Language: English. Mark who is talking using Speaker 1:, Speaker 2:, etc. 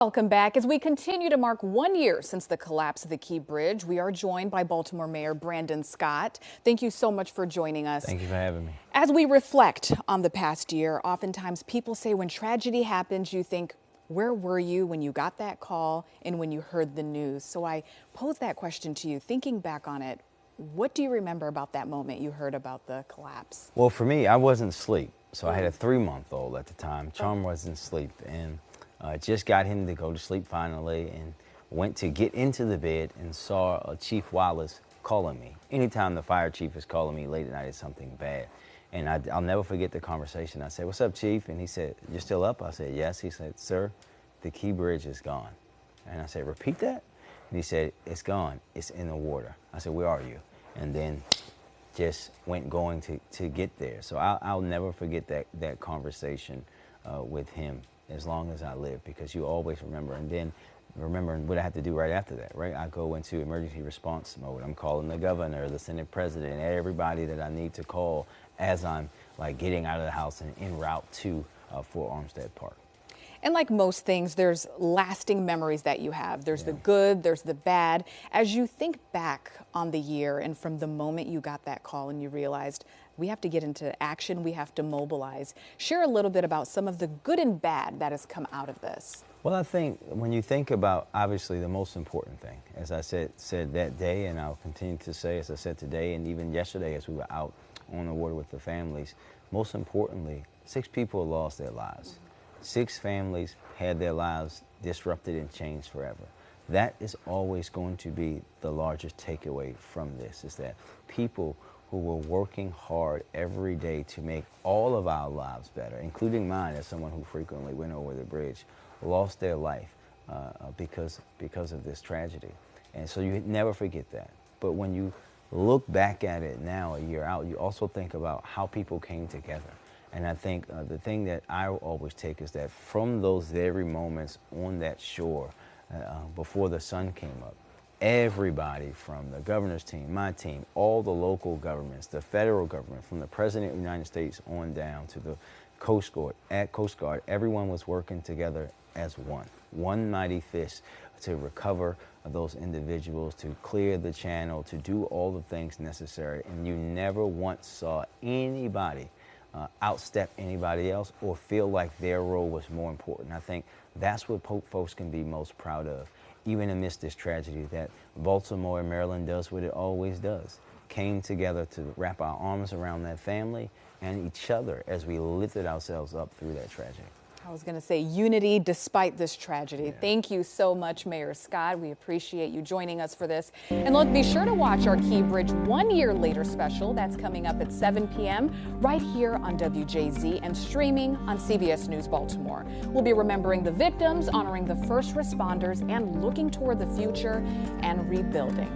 Speaker 1: Welcome back. As we continue to mark 1 year since the collapse of the Key Bridge, we are joined by Baltimore Mayor Brandon Scott. Thank you so much for joining us.
Speaker 2: Thank you for having me.
Speaker 1: As we reflect on the past year, oftentimes people say when tragedy happens, you think, where were you when you got that call and when you heard the news? So I pose that question to you. Thinking back on it, what do you remember about that moment you heard about the collapse?
Speaker 2: Well, for me, I wasn't asleep. So I had a 3-month-old at the time. Charm wasn't asleep. And just got him to go to sleep finally and went to get into the bed and saw Chief Wallace calling me. Anytime the fire chief is calling me late at night, it's something bad. And I'll never forget the conversation. I said, "What's up, Chief?" And he said, "You're still up?" I said, "Yes." He said, "Sir, the Key Bridge is gone." And I said, "Repeat that?" And he said, "It's gone. It's in the water." I said, "Where are you?" And then just going to get there. So I'll never forget that conversation with him as long as I live, because you always remember. And then remembering what I have to do right after that, right? I go into emergency response mode. I'm calling the governor, the Senate president, everybody that I need to call as I'm like getting out of the house and en route to Fort Armstead Park.
Speaker 1: And like most things, there's lasting memories that you have. There's the good, there's the bad. As you think back on the year and from the moment you got that call and you realized we have to get into action, we have to mobilize, share a little bit about some of the good and bad that has come out of this.
Speaker 2: Well, I think when you think about, obviously, the most important thing, as I said that day, and I'll continue to say, as I said today, and even yesterday as we were out on the water with the families, most importantly, 6 people lost their lives. 6 families had their lives disrupted and changed forever. That is always going to be the largest takeaway from this, is that people who were working hard every day to make all of our lives better, including mine as someone who frequently went over the bridge, lost their life because of this tragedy. And so you never forget that. But when you look back at it now, a year out, you also think about how people came together. And I think the thing that I always take is that from those very moments on that shore, before the sun came up, everybody from the governor's team, my team, all the local governments, the federal government, from the President of the United States on down to the Coast Guard, everyone was working together as one mighty fist to recover those individuals, to clear the channel, to do all the things necessary. And you never once saw anybody outstep anybody else or feel like their role was more important. I think that's what folks can be most proud of, even amidst this tragedy, that Baltimore and Maryland does what it always does, came together to wrap our arms around that family and each other as we lifted ourselves up through that tragedy.
Speaker 1: I was going to say unity despite this tragedy. Yeah. Thank you so much, Mayor Scott. We appreciate you joining us for this. And look, be sure to watch our Key Bridge 1 year later special. That's coming up at 7 p.m. right here on WJZ and streaming on CBS News Baltimore. We'll be remembering the victims, honoring the first responders, and looking toward the future and rebuilding.